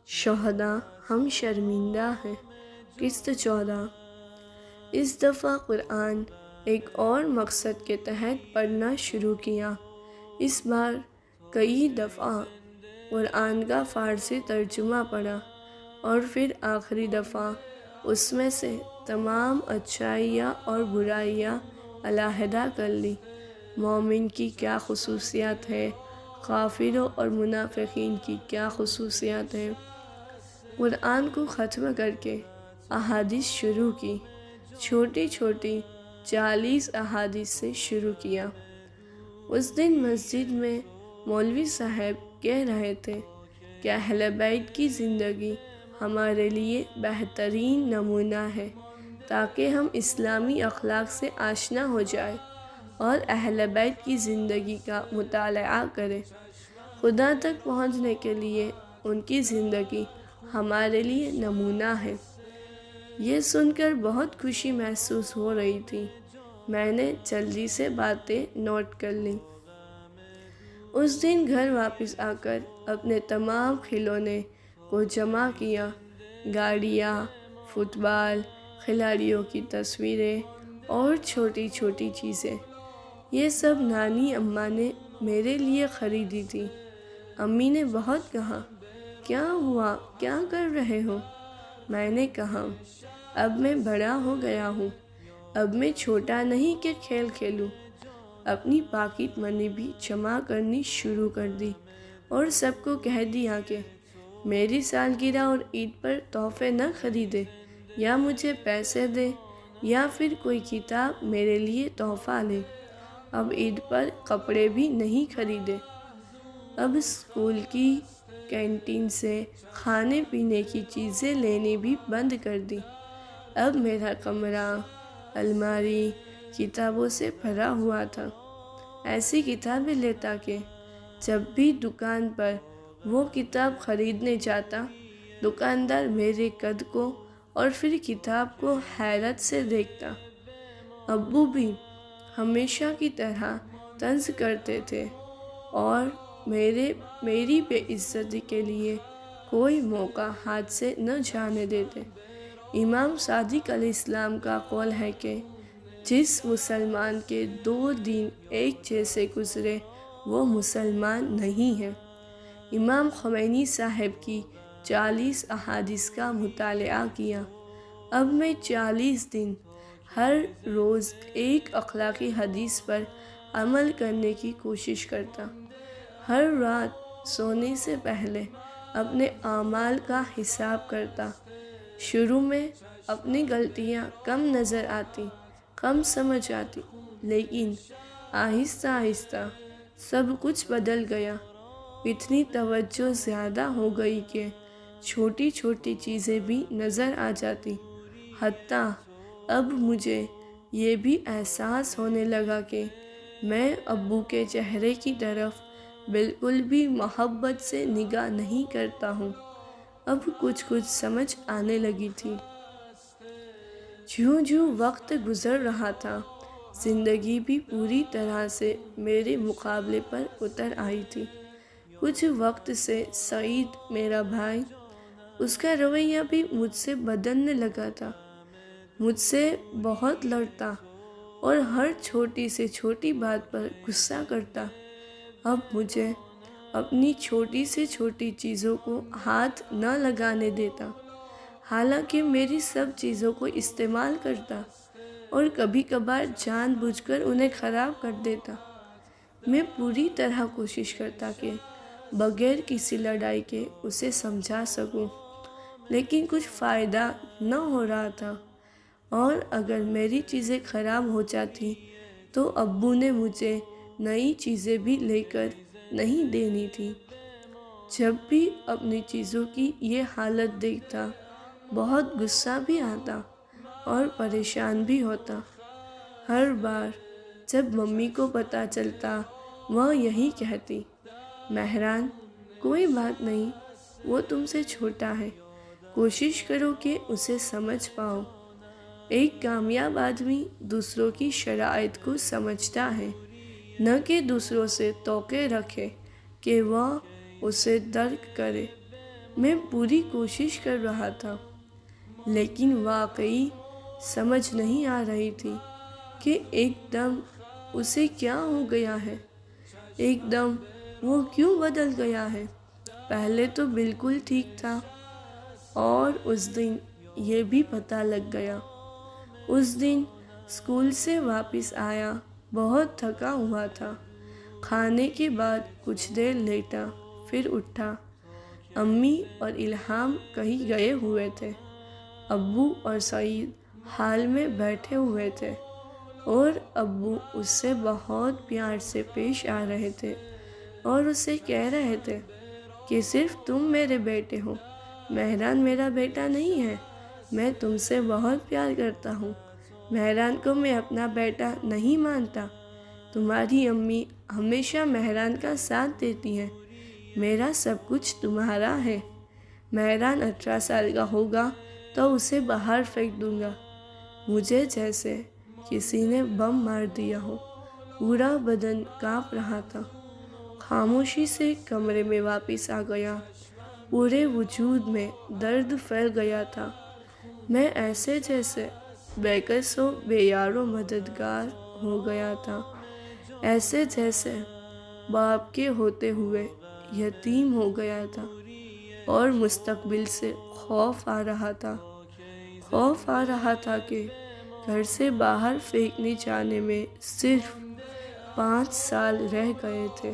شہداء ہم شرمندہ ہیں قسط 14۔ اس دفعہ قرآن ایک اور مقصد کے تحت پڑھنا شروع کیا۔ اس بار کئی دفعہ قرآن کا فارسی ترجمہ پڑھا اور پھر آخری دفعہ اس میں سے تمام اچھائیاں اور برائیاں علیحدہ کر لی۔ مومن کی کیا خصوصیات ہے، کافروں اور منافقین کی کیا خصوصیات ہیں۔ قرآن کو ختم کر کے احادیث شروع کی۔ چھوٹی چھوٹی 40 احادیث سے شروع کیا۔ اس دن مسجد میں مولوی صاحب کہہ رہے تھے کہ اہل بیت کی زندگی ہمارے لیے بہترین نمونہ ہے تاکہ ہم اسلامی اخلاق سے آشنا ہو جائیں اور اہل بیت کی زندگی کا مطالعہ کریں۔ خدا تک پہنچنے کے لیے ان کی زندگی ہمارے لیے نمونہ ہے۔ یہ سن کر بہت خوشی محسوس ہو رہی تھی۔ میں نے جلدی سے باتیں نوٹ کر لیں۔ اس دن گھر واپس آ کر اپنے تمام کھلونے کو جمع کیا۔ گاڑیاں، فٹ بال کھلاڑیوں کی تصویریں اور چھوٹی چھوٹی چیزیں، یہ سب نانی اماں نے میرے لیے خریدی تھی۔ امی نے بہت کہا، کیا ہوا، کیا کر رہے ہو؟ میں نے کہا، اب میں بڑا ہو گیا ہوں، اب میں چھوٹا نہیں کہ کھیل کھیلوں۔ اپنی پاکٹ منی بھی جمع کرنی شروع کر دی اور سب کو کہہ دیا کہ میری سالگرہ اور عید پر تحفے نہ خریدے، یا مجھے پیسے دے یا پھر کوئی کتاب میرے لیے تحفہ لے۔ اب عید پر کپڑے بھی نہیں خریدے۔ اب اسکول کی کینٹین سے کھانے پینے کی چیزیں لینی بھی بند کر دی۔ اب میرا کمرہ، الماری کتابوں سے بھرا ہوا تھا۔ ایسی کتابیں لیتا کہ جب بھی دکان پر وہ کتاب خریدنے جاتا، دکاندار میرے قد کو اور پھر کتاب کو حیرت سے دیکھتا۔ ابو بھی ہمیشہ کی طرح طنز کرتے تھے اور میری بے عزتی کے لیے کوئی موقع ہاتھ سے نہ جانے دیتے۔ امام صادق علیہ السلام کا قول ہے کہ جس مسلمان کے 2 دین ایک جیسے گزرے وہ مسلمان نہیں ہے۔ امام خمینی صاحب کی 40 احادیث کا مطالعہ کیا۔ اب میں 40 دن ہر روز ایک اخلاقی حدیث پر عمل کرنے کی کوشش کرتا۔ ہر رات سونے سے پہلے اپنے اعمال کا حساب کرتا۔ شروع میں اپنی غلطیاں کم نظر آتی، کم سمجھ آتی، لیکن آہستہ آہستہ سب کچھ بدل گیا۔ اتنی توجہ زیادہ ہو گئی کہ چھوٹی چھوٹی چیزیں بھی نظر آ جاتی۔ حتیٰ اب مجھے یہ بھی احساس ہونے لگا کہ میں ابو کے چہرے کی طرف بالکل بھی محبت سے نگاہ نہیں کرتا ہوں۔ اب کچھ سمجھ آنے لگی تھی۔ جوں جوں وقت گزر رہا تھا، زندگی بھی پوری طرح سے میرے مقابلے پر اتر آئی تھی۔ کچھ وقت سے سعید میرا بھائی، اس کا رویہ بھی مجھ سے بدلنے لگا تھا۔ مجھ سے بہت لڑتا اور ہر چھوٹی سے چھوٹی بات پر غصہ کرتا۔ اب مجھے اپنی چھوٹی سے چھوٹی چیزوں کو ہاتھ نہ لگانے دیتا، حالانکہ میری سب چیزوں کو استعمال کرتا اور کبھی کبھار جان بوجھ کر انہیں خراب کر دیتا۔ میں پوری طرح کوشش کرتا کہ بغیر کسی لڑائی کے اسے سمجھا سکوں، لیکن کچھ فائدہ نہ ہو رہا تھا، اور اگر میری چیزیں خراب ہو جاتی تو ابو نے مجھے نئی چیزیں بھی لے کر نہیں دینی تھی۔ جب بھی اپنی چیزوں کی یہ حالت دیکھتا، بہت غصہ بھی آتا اور پریشان بھی ہوتا۔ ہر بار جب ممی کو پتہ چلتا، وہ یہی کہتی، مہران کوئی بات نہیں، وہ تم سے چھوٹا ہے، کوشش کرو کہ اسے سمجھ پاؤ۔ ایک کامیاب آدمی دوسروں کی شرائط کو سمجھتا ہے، نہ کہ دوسروں سے توقع رکھے کہ وہ اسے درک کرے۔ میں پوری کوشش کر رہا تھا، لیکن واقعی سمجھ نہیں آ رہی تھی کہ ایک دم اسے کیا ہو گیا ہے، ایک دم وہ کیوں بدل گیا ہے۔ پہلے تو بالکل ٹھیک تھا، اور اس دن یہ بھی پتہ لگ گیا۔ اس دن اسکول سے واپس آیا، بہت تھکا ہوا تھا۔ کھانے کے بعد کچھ دیر لیٹا، پھر اٹھا۔ امی اور الہام کہیں گئے ہوئے تھے۔ ابو اور سعید ہال میں بیٹھے ہوئے تھے، اور ابو اس سے بہت پیار سے پیش آ رہے تھے اور اسے کہہ رہے تھے کہ صرف تم میرے بیٹے ہو، مہران میرا بیٹا نہیں ہے۔ میں تم سے بہت پیار کرتا ہوں، مہران کو میں اپنا بیٹا نہیں مانتا۔ تمہاری امی ہمیشہ مہران کا ساتھ دیتی ہے، میرا سب کچھ تمہارا ہے۔ مہران 18 سال کا ہوگا تو اسے باہر پھینک دوں گا، مجھے جیسے کسی نے بم مار دیا ہو۔ پورا بدن کانپ رہا تھا۔ خاموشی سے کمرے میں واپس آ گیا، پورے وجود میں درد پھیل گیا تھا۔ میں ایسے جیسے بے کس و بے یار و مددگار ہو گیا تھا، ایسے جیسے باپ کے ہوتے ہوئے یتیم ہو گیا تھا، اور مستقبل سے خوف آ رہا تھا۔ خوف آ رہا تھا کہ گھر سے باہر پھینکنے جانے میں صرف 5 سال رہ گئے تھے۔